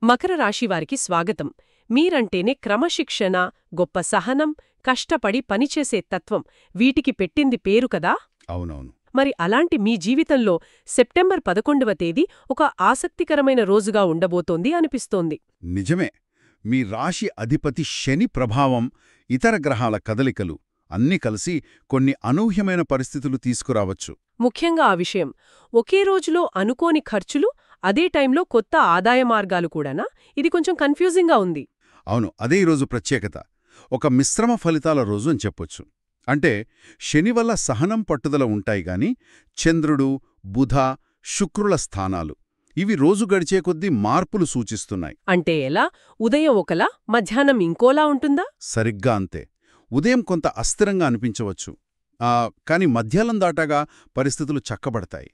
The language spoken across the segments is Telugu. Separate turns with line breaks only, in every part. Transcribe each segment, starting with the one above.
మకర రాశివారికి స్వాగతం. మీరంటేనే క్రమశిక్షణ, గొప్ప సహనం, కష్టపడి పనిచేసే తత్వం వీటికి పెట్టింది పేరు కదా.
అవునవును.
మరి అలాంటి మీ జీవితంలో సెప్టెంబర్ 11వ తేదీ ఒక ఆసక్తికరమైన రోజుగా ఉండబోతోంది అనిపిస్తోంది.
నిజమే. మీ రాశి అధిపతి శని ప్రభావం, ఇతర గ్రహాల కదలికలు అన్నీ కలిసి కొన్ని అనూహ్యమైన పరిస్థితులు తీసుకురావచ్చు.
ముఖ్యంగా ఆ విషయం, ఒకే రోజులో అనుకోని ఖర్చులు, అదే టైంలో కొత్త ఆదాయ మార్గాలు కూడానా? ఇది కొంచెం కన్ఫ్యూజింగ్గా ఉంది.
అవును, అదే ఈరోజు ప్రత్యేకత. ఒక మిశ్రమ ఫలితాల రోజు అని చెప్పొచ్చు. అంటే శని వల్ల సహనం పట్టుదల ఉంటాయి గాని చంద్రుడు, బుధ, శుక్రుల స్థానాలు ఇవి రోజు గడిచే కొద్దీ మార్పులు సూచిస్తున్నాయి.
అంటే ఎలా? ఉదయం ఒకలా, మధ్యాహ్నం ఇంకోలా ఉంటుందా?
సరిగ్గా అంతే. ఉదయం కొంత అస్థిరంగా అనిపించవచ్చు, కాని మధ్యాహ్నం దాటాగా పరిస్థితులు చక్కబడతాయి.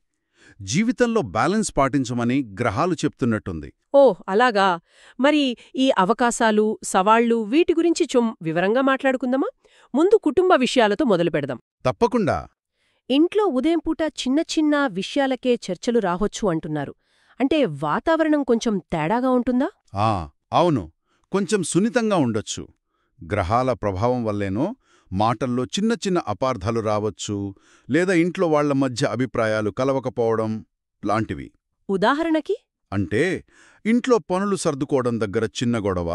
జీవితంలో బ్యాలెన్స్ పాటించమని గ్రహాలు చెప్తున్నట్టుంది.
ఓహ్ అలాగా. మరి ఈ అవకాశాలు, సవాళ్లు వీటి గురించి వివరంగా మాట్లాడుకుందామా? ముందు కుటుంబ విషయాలతో మొదలుపెడదాం.
తప్పకుండా.
ఇంట్లో ఉదయం పూట చిన్న చిన్న విషయాలకే చర్చలు రావొచ్చు అంటున్నారు. అంటే వాతావరణం కొంచెం తేడాగా ఉంటుందా?
అవును, కొంచెం సున్నితంగా ఉండొచ్చు. గ్రహాల ప్రభావం వల్లేనో మాటల్లో చిన్న చిన్న అపార్థాలు రావచ్చు, లేదా ఇంట్లో వాళ్ల మధ్య అభిప్రాయాలు కలవకపోవడం లాంటివి.
ఉదాహరణకి?
అంటే ఇంట్లో పనులు సర్దుకోవడం దగ్గర చిన్న గొడవ,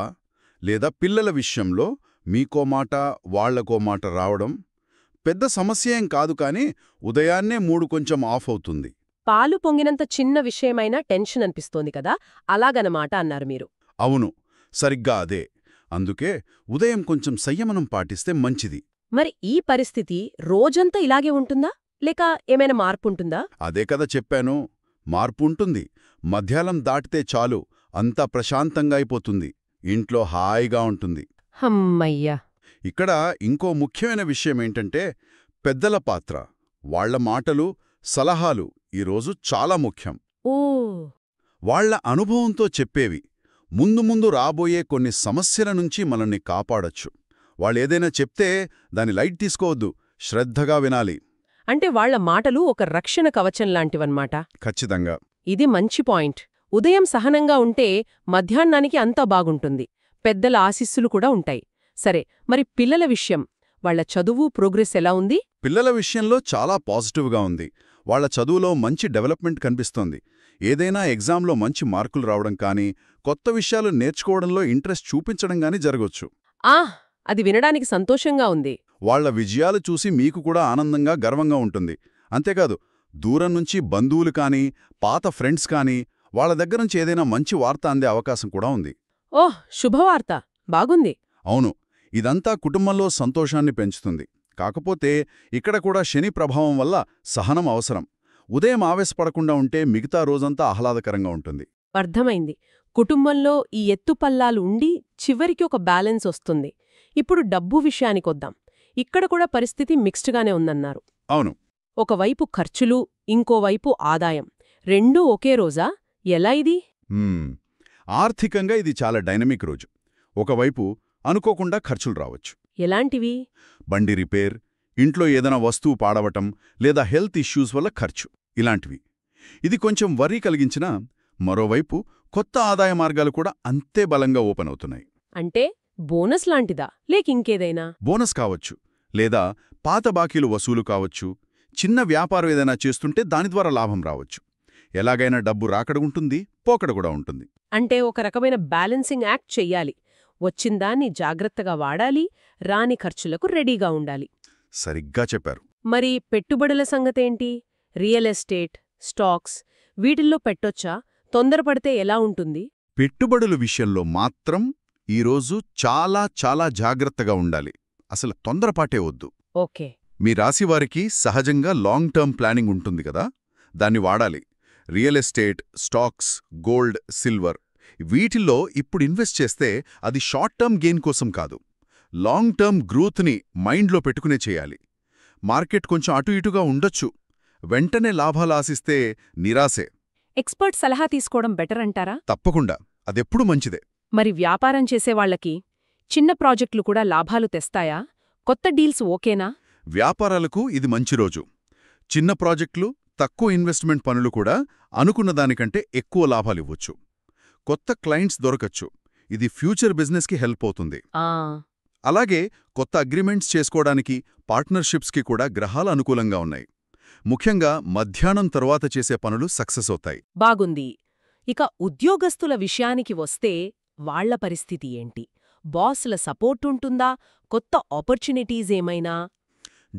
లేదా పిల్లల విషయంలో మీకో మాట వాళ్లకో మాట రావడం. పెద్ద సమస్య ఏం కాదు, కానీ ఉదయాన్నే మూడు కొంచెం ఆఫ్ అవుతుంది.
పాలు పొంగినంత చిన్న విషయమైనా టెన్షన్ అనిపిస్తోంది కదా, అలాగనమాట అన్నారు మీరు.
అవును, సరిగ్గా అదే. అందుకే ఉదయం కొంచెం సంయమనం పాటిస్తే మంచిది.
మరి ఈ పరిస్థితి రోజంతా ఇలాగే ఉంటుందా, లేక ఏమైనా మార్పుంటుందా?
అదే కదా చెప్పాను, మార్పు ఉంటుంది. మధ్యాహ్నం దాటితే చాలు, అంతా ప్రశాంతంగా అయిపోతుంది. ఇంట్లో హాయిగా ఉంటుంది.
హమ్మయ్యా.
ఇక్కడ ఇంకో ముఖ్యమైన విషయమేంటంటే పెద్దల పాత్ర. వాళ్ల మాటలు, సలహాలు ఈరోజు చాలా ముఖ్యం.
ఓ.
వాళ్ల అనుభవంతో చెప్పేవి ముందు ముందు రాబోయే కొన్ని సమస్యల నుంచి మనల్ని కాపాడొచ్చు. వాళ్ళేదైనా చెప్తే దాని లైట్ తీసుకోవద్దు, శ్రద్ధగా వినాలి.
అంటే వాళ్ల మాటలు ఒక రక్షణ కవచం లాంటివన్నమాట.
ఖచ్చితంగా.
ఇది మంచి పాయింట్. ఉదయం సహనంగా ఉంటే మధ్యాహ్నానికి అంతా బాగుంటుంది. పెద్దల ఆశీస్సులు కూడా ఉంటాయి. సరే, మరి పిల్లల విషయం, వాళ్ల చదువు ప్రోగ్రెస్ ఎలా ఉంది?
పిల్లల విషయంలో చాలా పాజిటివ్గా ఉంది. వాళ్ల చదువులో మంచి డెవలప్మెంట్ కనిపిస్తోంది. ఏదైనా ఎగ్జామ్లో మంచి మార్కులు రావడం కానీ, కొత్త విషయాలు నేర్చుకోవడంలో ఇంట్రెస్ట్ చూపించడం కానీ జరగొచ్చు.
అది వినడానికి సంతోషంగా ఉంది.
వాళ్ల విజయాలు చూసి మీకు కూడా ఆనందంగా, గర్వంగా ఉంటుంది. అంతేకాదు, దూరం నుంచి బంధువులు కానీ, పాత ఫ్రెండ్స్ కానీ వాళ్ల దగ్గరుంచి ఏదైనా మంచి వార్త అందే అవకాశం కూడా ఉంది.
ఓహ్, శుభవార్త. బాగుంది.
అవును, ఇదంతా కుటుంబంలో సంతోషాన్ని పెంచుతుంది. కాకపోతే ఇక్కడ కూడా శని ప్రభావం వల్ల సహనం అవసరం. ఉదయం ఆవేశపడకుండా ఉంటే మిగతా రోజంతా ఆహ్లాదకరంగా ఉంటుంది.
అర్థమైంది. కుటుంబంలో ఈ ఎత్తుపల్లాలు ఉండి చివరికి ఒక బ్యాలెన్స్ వస్తుంది. ఇప్పుడు డబ్బు విషయానికొద్దాం. ఇక్కడ కూడా పరిస్థితి మిక్స్డ్గానే ఉందన్నారు.
అవును.
ఒకవైపు ఖర్చులు, ఇంకోవైపు ఆదాయం, రెండూ ఒకే రోజా? ఎలా ఇది?
ఆర్థికంగా ఇది చాలా డైనమిక్ రోజు. ఒకవైపు అనుకోకుండా ఖర్చులు రావచ్చు.
ఎలాంటివి?
బండి రిపేర్, ఇంట్లో ఏదైనా వస్తువు పాడవటం, లేదా హెల్త్ ఇష్యూస్ వల్ల ఖర్చు, ఇలాంటివి. ఇది కొంచెం వర్రీ కలిగించినా మరోవైపు కొత్త ఆదాయ మార్గాలు కూడా అంతే బలంగా ఓపెన్ అవుతున్నాయి.
అంటే బోనస్ లాంటిదా, లేకింకేదైనా?
బోనస్ కావచ్చు, లేదా పాత బాకీలు వసూలు కావచ్చు. చిన్న వ్యాపారం ఏదైనా చేస్తుంటే దాని ద్వారా లాభం రావచ్చు. ఎలాగైనా డబ్బు రాకడ ఉంటుంది, పోకడ కూడా ఉంటుంది.
అంటే ఒక రకమైన బ్యాలెన్సింగ్ యాక్ట్ చెయ్యాలి. వచ్చిందాన్ని జాగ్రత్తగా వాడాలి, రాని ఖర్చులకు రెడీగా ఉండాలి.
సరిగ్గా చెప్పారు.
మరి పెట్టుబడుల సంగతేంటి? రియల్ ఎస్టేట్, స్టాక్స్ వీటిల్లో పెట్టొచ్చా? తొందరపడితే ఎలా ఉంటుంది?
పెట్టుబడుల విషయంలో మాత్రం ఈరోజు చాలా చాలా జాగ్రత్తగా ఉండాలి. అసలు తొందరపాటే వద్దు.
ఓకే.
మీ రాశివారికి సహజంగా లాంగ్ టర్మ్ ప్లానింగ్ ఉంటుంది కదా, దాన్ని వాడాలి. Real estate, stocks, gold, silver వీటిల్లో ఇప్పుడు ఇన్వెస్ట్ చేస్తే అది షార్ట్ టర్మ్ గెయిన్ కోసం కాదు, లాంగ్ టర్మ్ గ్రోత్ని మైండ్లో పెట్టుకునే చేయాలి. మార్కెట్ కొంచెం అటు ఇటుగా ఉండొచ్చు, వెంటనే లాభాలు ఆశిస్తే నిరాశే.
ఎక్స్పర్ట్ సలహా తీసుకోవడం బెటర్ అంటారా?
తప్పకుండా, అదెప్పుడు మంచిదే.
మరి వ్యాపారం చేసేవాళ్లకి చిన్న ప్రాజెక్టులు కూడా లాభాలు తెస్తాయా? కొత్త డీల్స్ ఓకేనా?
వ్యాపారాలకు ఇది మంచి రోజు. చిన్న ప్రాజెక్టులు, తక్కువ ఇన్వెస్ట్మెంట్ పనులు కూడా అనుకున్న దానికంటే ఎక్కువ లాభాలివ్వచ్చు. కొత్త క్లయింట్స్ దొరకచ్చు. ఇది ఫ్యూచర్ బిజినెస్కి హెల్ప్ అవుతుంది.
ఆ
అలాగే కొత్త అగ్రిమెంట్స్ చేసుకోవడానికి పార్ట్నర్షిప్స్కి కూడా గ్రహాలు అనుకూలంగా ఉన్నాయి. ముఖ్యంగా మధ్యాహ్నం తరువాత చేసే పనులు సక్సెస్ అవుతాయి.
బాగుంది. ఇక ఉద్యోగస్తుల విషయానికి వస్తే వాళ్ల పరిస్థితి ఏంటి? బాస్ల సపోర్టుంటుందా? కొత్త ఆపర్చునిటీస్ ఏమైనా?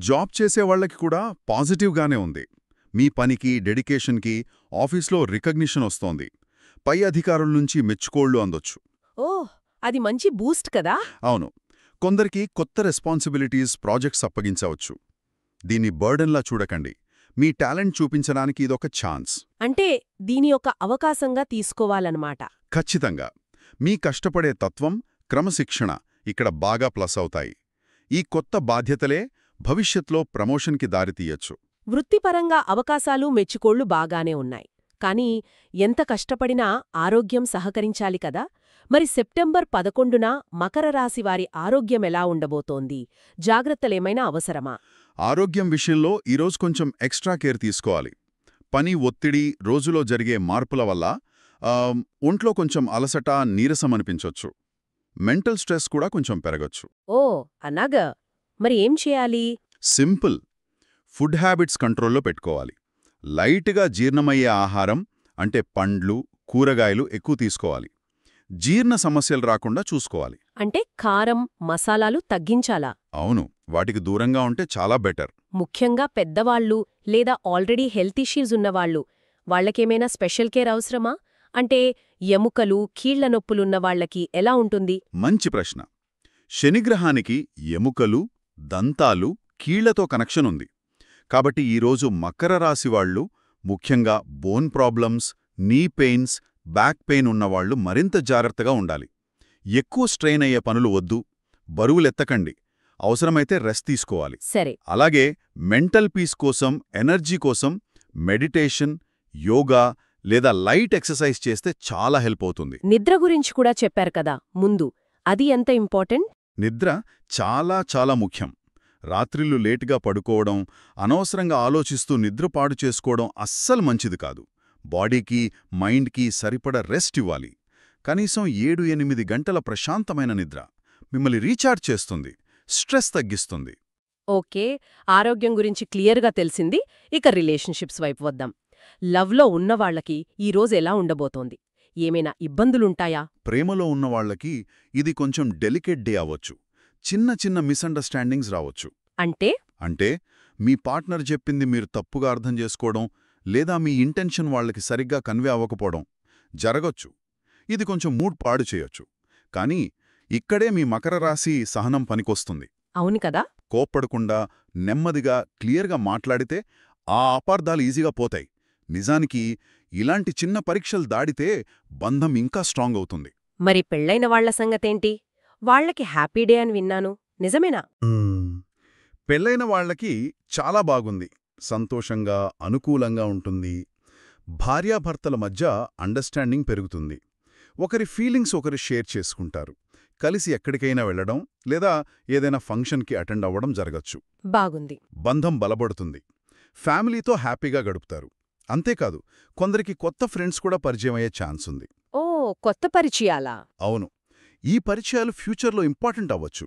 జాబ్ చేసేవాళ్లకి కూడా పాజిటివ్గానే ఉంది. మీ పనికి, డెడికేషన్కి ఆఫీస్లో రికగ్నిషన్ వస్తోంది. పై అధికారుల నుంచి మెచ్చుకోళ్లు అందొచ్చు.
ఓహ్, అది మంచి బూస్ట్ కదా?
అవును. కొందరికి కొత్త రెస్పాన్సిబిలిటీస్, ప్రాజెక్ట్స్ అప్పగించవచ్చు. దీన్ని బర్డన్లా చూడకండి. మీ టాలెంట్ చూపించడానికి ఇదొక ఛాన్స్.
అంటే దీని ఒక అవకాశంగా తీసుకోవాలన్నమాట.
ఖచ్చితంగా. మీ కష్టపడే తత్వం, క్రమశిక్షణ ఇక్కడ బాగా ప్లస్ అవుతాయి. ఈ కొత్త బాధ్యతలే భవిష్యత్లో ప్రమోషన్కి దారితీయచ్చు.
వృత్తిపరంగా అవకాశాలు, మెచ్చుకోళ్లు బాగానే ఉన్నాయి. కానీ ఎంత కష్టపడినా ఆరోగ్యం సహకరించాలి కదా? మరి సెప్టెంబర్ 11న మకర రాశివారి ఆరోగ్యమెలా ఉండబోతోంది? జాగ్రత్తలేమైనా అవసరమా?
ఆరోగ్యం విషయంలో ఈరోజు కొంచెం ఎక్స్ట్రా కేర్ తీసుకోవాలి. పని ఒత్తిడి, రోజులో జరిగే మార్పుల వల్ల ఒంట్లో కొంచెం అలసట, నీరసమనిపించొచ్చు. మెంటల్ స్ట్రెస్ కూడా కొంచెం పెరగొచ్చు.
ఓ అన్నాగా. మరి ఏం చేయాలి?
సింపుల్. ఫుడ్ హ్యాబిట్స్ కంట్రోల్లో పెట్టుకోవాలి. లైట్గా జీర్ణమయ్యే ఆహారం అంటే పండ్లు, కూరగాయలు ఎక్కువ తీసుకోవాలి. జీర్ణ సమస్యలు రాకుండా చూసుకోవాలి.
అంటే కారం, మసాలాలు తగ్గించాలా?
అవును, వాటికి దూరంగా ఉంటే చాలా బెటర్.
ముఖ్యంగా పెద్దవాళ్ళు లేదా ఆల్రెడీ హెల్త్ ఇష్యూస్ ఉన్నవాళ్ళు, వాళ్లకేమైనా స్పెషల్ కేర్ అవసరమా? అంటే ఎముకలు, కీళ్ల నొప్పులున్న వాళ్లకి ఎలా ఉంటుంది?
మంచి ప్రశ్న. శనిగ్రహానికి ఎముకలు, దంతాలు, కీళ్లతో కనెక్షన్ ఉంది. కాబట్టి ఈరోజు మకర రాశివాళ్లు, ముఖ్యంగా బోన్ ప్రాబ్లమ్స్, నీ పెయిన్స్, బ్యాక్ పెయిన్ ఉన్నవాళ్లు మరింత జాగ్రత్తగా ఉండాలి. ఎక్కువ స్ట్రెయిన్ అయ్యే పనులు వద్దు. బరువులెత్తకండి. అవసరమైతే రెస్ట్ తీసుకోవాలి.
సరే.
అలాగే మెంటల్ పీస్ కోసం, ఎనర్జీ కోసం మెడిటేషన్, యోగా లేదా లైట్ ఎక్సర్సైజ్ చేస్తే చాలా హెల్ప్ అవుతుంది.
నిద్ర గురించి కూడా చెప్పారు కదా ముందు, అది ఎంత ఇంపార్టెంట్?
నిద్ర చాలా చాలా ముఖ్యం. రాత్రిళ్ళు లేటుగా పడుకోవడం, అనవసరంగా ఆలోచిస్తూ నిద్ర పాడు చేసుకోవడం అస్సలు మంచిది కాదు. బాడీకి, మైండ్కి సరిపడ రెస్ట్ ఇవ్వాలి. కనీసం 7-8 గంటల ప్రశాంతమైన నిద్ర మిమ్మల్ని రీఛార్జ్ చేస్తుంది, స్ట్రెస్ తగ్గిస్తుంది.
ఓకే, ఆరోగ్యం గురించి క్లియర్గా తెలిసింది. ఇక రిలేషన్షిప్స్ వైపు వద్దాం. లవ్లో ఉన్నవాళ్లకి ఈరోజు ఎలా ఉండబోతోంది? ఏమైనా ఇబ్బందులుంటాయా?
ప్రేమలో ఉన్నవాళ్లకి ఇది కొంచెం డెలికేట్ డే అవ్వచ్చు. చిన్న చిన్న మిస్అండర్స్టాండింగ్స్ రావచ్చు. అంటే మీ పార్ట్నర్ చెప్పింది మీరు తప్పుగా అర్థం చేసుకోవడం, లేదా మీ ఇంటెన్షన్ వాళ్లకి సరిగ్గా కన్వే అవ్వకపోవడం జరగొచ్చు. ఇది కొంచెం మూడ్ పాడు చేయొచ్చు. కానీ ఇక్కడే మీ మకర రాశి సహనం పనికొస్తుంది.
అవును కదా?
కోప్పడకుండా, నెమ్మదిగా, క్లియర్గా మాట్లాడితే ఆ అపార్థాలు ఈజీగా పోతాయి. నిజానికి ఇలాంటి చిన్న పరీక్షలు దాడితే బంధం ఇంకా స్ట్రాంగ్ అవుతుంది.
మరి పెళ్లైన వాళ్ల సంగతేంటి? వాళ్లకి హ్యాపీ డే అని విన్నాను, నిజమేనా?
పెళ్లైన వాళ్లకి చాలా బాగుంది. సంతోషంగా, అనుకూలంగా ఉంటుంది. భార్యాభర్తల మధ్య అండర్స్టాండింగ్ పెరుగుతుంది. ఒకరి ఫీలింగ్స్ ఒకరు షేర్ చేసుకుంటారు. కలిసి ఎక్కడికైనా వెళ్లడం లేదా ఏదైనా ఫంక్షన్కి అటెండ్ అవ్వడం జరగచ్చు.
బాగుంది.
బంధం బలపడుతుంది. ఫ్యామిలీతో హ్యాపీగా గడుపుతారు. అంతేకాదు, కొందరికి కొత్త ఫ్రెండ్స్ కూడా పరిచయమయ్యే ఛాన్స్ ఉంది.
ఓ, కొత్త పరిచయాలా?
అవును. ఈ పరిచయాలు ఫ్యూచర్లో ఇంపార్టెంట్ అవ్వచ్చు.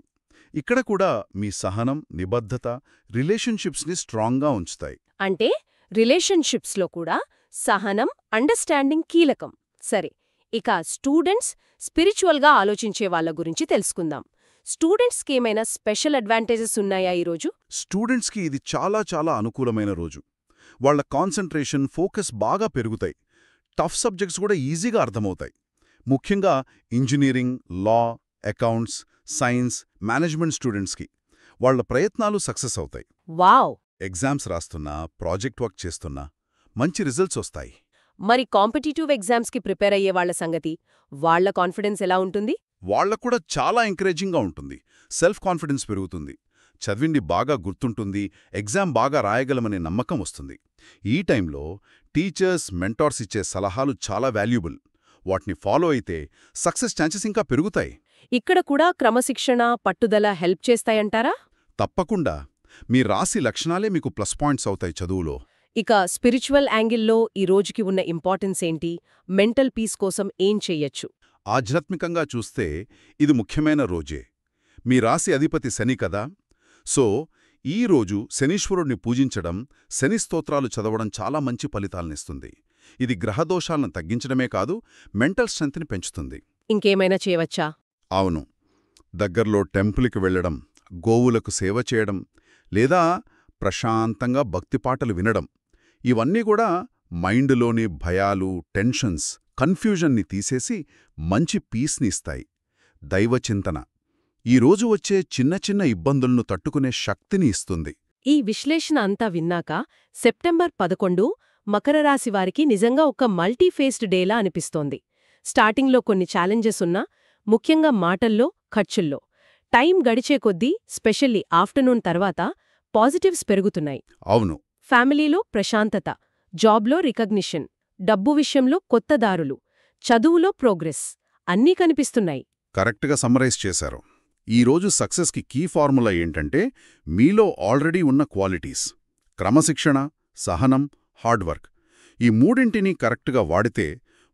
ఇక్కడ కూడా మీ సహనం, నిబద్ధత రిలేషన్షిప్స్ని స్ట్రాంగ్గా ఉంచుతాయి.
అంటే రిలేషన్షిప్స్లో కూడా సహనం, అండర్స్టాండింగ్ కీలకం. సరే, ఇక స్టూడెంట్స్, స్పిరిచువల్గా ఆలోచించే వాళ్ల గురించి తెలుసుకుందాం. స్టూడెంట్స్కి ఏమైనా స్పెషల్ అడ్వాంటేజెస్ ఉన్నాయా ఈరోజు?
స్టూడెంట్స్కి ఇది చాలా చాలా అనుకూలమైన రోజు. వాళ్ల కాన్సంట్రేషన్, ఫోకస్ బాగా పెరుగుతాయి. టఫ్ సబ్జెక్ట్స్ కూడా ఈజీగా అర్థమవుతాయి. ముఖ్యంగా ఇంజనీరింగ్, లా, అకౌంట్స్, సైన్స్, మేనేజ్మెంట్ స్టూడెంట్స్కి వాళ్ల ప్రయత్నాలు సక్సెస్ అవుతాయి.
వావ్!
ఎగ్జామ్స్ రాస్తున్నా, ప్రాజెక్ట్ వర్క్ చేస్తున్నా మంచి రిజల్ట్స్ వస్తాయి.
మరి కాంపిటీటివ్ ఎగ్జామ్స్కి ప్రిపేర్ అయ్యే వాళ్ల సంగతి, వాళ్ల కాన్ఫిడెన్స్ ఎలా ఉంటుంది?
వాళ్లకు కూడా చాలా ఎంకరేజింగ్గా ఉంటుంది. సెల్ఫ్ కాన్ఫిడెన్స్ పెరుగుతుంది. చదివింది బాగా గుర్తుంటుంది. ఎగ్జామ్ బాగా రాయగలమనే నమ్మకం వస్తుంది. ఈ టైంలో టీచర్స్, మెంటార్స్ ఇచ్చే సలహాలు చాలా వాల్యుబుల్. వాటిని ఫాలో అయితే సక్సెస్ ఛాన్సెస్ ఇంకా పెరుగుతాయి.
ఇక్కడ కూడా క్రమశిక్షణ, పట్టుదల హెల్ప్ చేస్తాయంటారా?
తప్పకుండా. మీ రాశి లక్షణాలే మీకు ప్లస్ పాయింట్స్ అవుతాయి చదువులో.
ఇక స్పిరిచువల్ యాంగిల్లో ఈ రోజుకి ఉన్న ఇంపార్టెన్స్ ఏంటి? మెంటల్ పీస్ కోసం ఏం చెయ్యొచ్చు?
ఆధ్యాత్మికంగా చూస్తే ఇది ముఖ్యమైన రోజే. మీ రాశి అధిపతి శని కదా, సో ఈ రోజు శనీశ్వరుణ్ణి పూజించడం, శని స్తోత్రాలు చదవడం చాలా మంచి ఫలితాలనిస్తుంది. ఇది గ్రహదోషాలను తగ్గించడమే కాదు, మెంటల్ స్ట్రెంత్ని పెంచుతుంది.
ఇంకేమైనా చేయవచ్చా?
అవును, దగ్గర్లో టెంపుల్కి వెళ్లడం, గోవులకు సేవ చేయడం, లేదా ప్రశాంతంగా భక్తిపాటలు వినడం, ఇవన్నీ కూడా మైండ్లోని భయాలు, టెన్షన్స్, కన్ఫ్యూజన్ని తీసేసి మంచి పీస్ని ఇస్తాయి. దైవచింతన ఈరోజు వచ్చే చిన్న చిన్న ఇబ్బందులను తట్టుకునే శక్తిని ఇస్తుంది.
ఈ విశ్లేషణ అంతా విన్నాక సెప్టెంబర్ 11 మకర రాశి వారికి నిజంగా ఒక మల్టీఫేస్డ్ డేలా అనిపిస్తోంది. స్టార్టింగ్లో కొన్ని ఛాలెంజెస్ ఉన్నా, ముఖ్యంగా మాటల్లో, ఖర్చుల్లో. టైం గడిచే కొద్దీ, స్పెషల్లీ ఆఫ్టర్నూన్ తర్వాత పాజిటివ్స్ పెరుగుతున్నాయి.
అవును,
ఫ్యామిలీలో ప్రశాంతత, జాబ్లో రికగ్నిషన్, డబ్బు విషయంలో కొత్త దారులు, చదువులో ప్రోగ్రెస్ అన్నీ కనిపిస్తున్నాయి.
కరెక్ట్గా సమ్మరైజ్ చేశారు. ఈరోజు సక్సెస్కి కీ ఫార్ములా ఏంటంటే, మీలో ఆల్రెడీ ఉన్న క్వాలిటీస్, క్రమశిక్షణ, సహనం, హార్డ్వర్క్, ఈ మూడింటినీ కరెక్ట్గా వాడితే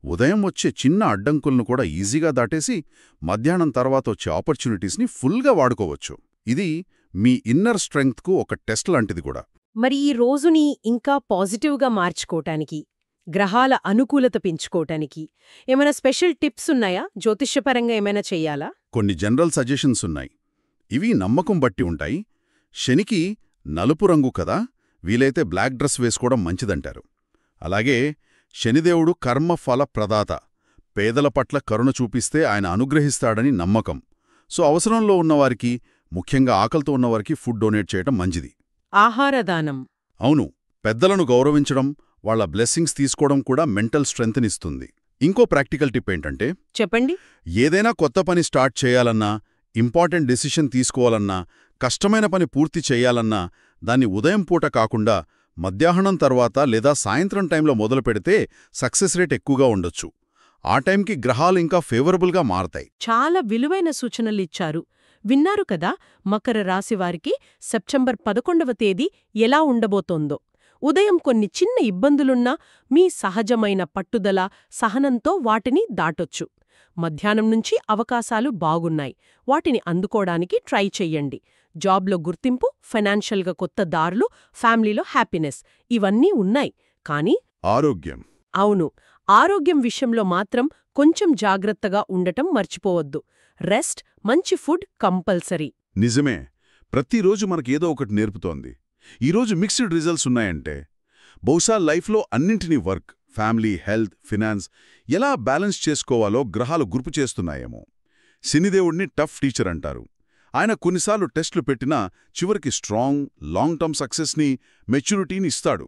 ఉదయం వచ్చే చిన్న అడ్డంకులను కూడా ఈజీగా దాటేసి మధ్యాహ్నం తర్వాత వచ్చే ఆపర్చునిటీస్ని ఫుల్గా వాడుకోవచ్చు. ఇది మీ ఇన్నర్ స్ట్రెంగ్త్కు ఒక టెస్ట్ లాంటిది కూడా.
మరి ఈ రోజుని ఇంకా పాజిటివ్గా మార్చుకోటానికి, గ్రహాల అనుకూలత పెంచుకోటానికి ఏమైనా స్పెషల్ టిప్స్ ఉన్నాయా? జ్యోతిష్యపరంగా ఏమైనా చెయ్యాలా?
కొన్ని జనరల్ సజెషన్స్ ఉన్నాయి. ఇవి నమ్మకం బట్టి ఉంటాయి. శనికి నలుపు రంగు కదా, వీలైతే బ్లాక్ డ్రెస్ వేసుకోవడం మంచిదంటారు. అలాగే శనిదేవుడు కర్మఫల ప్రదాత, పేదల పట్ల కరుణ చూపిస్తే ఆయన అనుగ్రహిస్తాడని నమ్మకం. సో అవసరంలో ఉన్నవారికి, ముఖ్యంగా ఆకలితో ఉన్నవారికి ఫుడ్ డొనేట్ చేయడం మంచిది.
ఆహారదానం.
అవును, పెద్దలను గౌరవించడం, వాళ్ల బ్లెస్సింగ్స్ తీసుకోవడం కూడా మెంటల్ స్ట్రెంగ్త్నిస్తుంది. ఇంకో ప్రాక్టికల్ టిప్ ఏంటంటే,
చెప్పండి.
ఏదైనా కొత్త పని స్టార్ట్ చేయాలన్నా, ఇంపార్టెంట్ డెసిషన్ తీసుకోవాలన్నా, కష్టమైన పని పూర్తి చెయ్యాలన్నా దాన్ని ఉదయం పూట కాకుండా మధ్యాహ్నం తర్వాత లేదా సాయంత్రం టైంలో మొదలు పెడితే సక్సెస్ రేట్ ఎక్కువగా ఉండొచ్చు. ఆ టైంకి గ్రహాలు ఇంకా ఫేవరబుల్గా మారతాయి.
చాలా విలువైన సూచనలిచ్చారు. విన్నారు కదా మకర రాశివారికి సెప్టెంబర్ 11వ తేదీ ఎలా ఉండబోతోందో. ఉదయం కొన్ని చిన్న ఇబ్బందులున్నా మీ సహజమైన పట్టుదల, సహనంతో వాటిని దాటొచ్చు. మధ్యాహ్నం నుంచి అవకాశాలు బాగున్నాయి, వాటిని అందుకోడానికి ట్రై చెయ్యండి. జాబ్లో గుర్తింపు, ఫైనాన్షియల్గా కొత్త దారులు, ఫ్యామిలీలో హ్యాపీనెస్ ఇవన్నీ ఉన్నాయి. కానీ
ఆరోగ్యం,
అవును, ఆరోగ్యం విషయంలో మాత్రం కొంచెం జాగ్రత్తగా ఉండటం మర్చిపోవద్దు. రెస్ట్, మంచి ఫుడ్ కంపల్సరీ.
నిజమే, ప్రతిరోజు మనకేదో ఒకటి నేర్పుతోంది. ఈరోజు మిక్స్డ్ రిజల్ట్స్ ఉన్నాయంటే బహుశా లైఫ్లో అన్నింటినీ వర్క్, ఫ్యామిలీ, హెల్త్, ఫినాన్స్ ఎలా బ్యాలెన్స్ చేసుకోవాలో గ్రహాలు గుర్తు చేస్తున్నాయేమో. శనిదేవుడిని టఫ్ టీచర్ అంటారు. ఆయన కొన్నిసార్లు టెస్టులు పెట్టినా చివరికి స్ట్రాంగ్, లాంగ్ టర్మ్ సక్సెస్ని, మెచ్యూరిటీని ఇస్తాడు.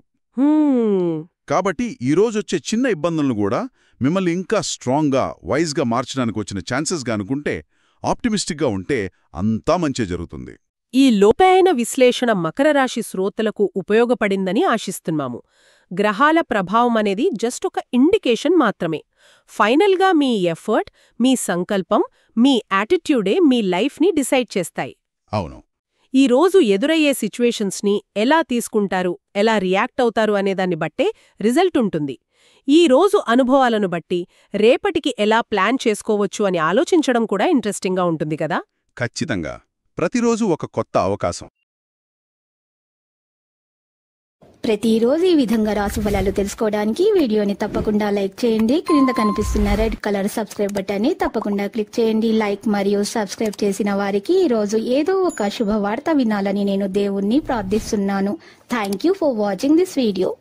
కాబట్టి ఈరోజొచ్చే చిన్న ఇబ్బందులను కూడా మిమ్మల్ని ఇంకా స్ట్రాంగ్గా, వైజ్గా మార్చడానికి వచ్చిన ఛాన్సెస్గా అనుకుంటే, ఆప్టిమిస్టిక్గా ఉంటే అంతా మంచే జరుగుతుంది.
ఈ లోతైన విశ్లేషణ మకర రాశి శ్రోతలకు ఉపయోగపడిందని ఆశిస్తున్నాము. గ్రహాల ప్రభావం అనేది జస్ట్ ఒక ఇండికేషన్ మాత్రమే. ఫైనల్గా మీ ఎఫర్ట్, మీ సంకల్పం, మీ యాటిట్యూడే మీ లైఫ్ని డిసైడ్ చేస్తాయి.
అవును,
ఈ రోజు ఎదురయ్యే సిచ్యువేషన్స్ని ఎలా తీసుకుంటారు, ఎలా రియాక్ట్ అవుతారు అనేదాన్ని బట్టే రిజల్ట్ ఉంటుంది. ఈ రోజు అనుభవాలను బట్టి రేపటికి ఎలా ప్లాన్ చేసుకోవచ్చు అని ఆలోచించడం కూడా ఇంట్రెస్టింగ్గా ఉంటుంది కదా.
ఖచ్చితంగా. ప్రతిరోజు ఒక కొత్త అవకాశం.
ప్రతిరోజు ఈ విధంగా రాశి ఫలాలు తెలుసుకోవడానికి వీడియోని తప్పకుండా లైక్ చేయండి. క్రింద కనిపిస్తున్న రెడ్ కలర్ సబ్స్క్రైబ్ బటన్ని తప్పకుండా క్లిక్ చేయండి. లైక్ మరియు సబ్స్క్రైబ్ చేసిన వారికి ఈ రోజు ఏదో ఒక శుభవార్త వినాలని నేను దేవుణ్ణి ప్రార్థిస్తున్నాను. Thank you for watching this video.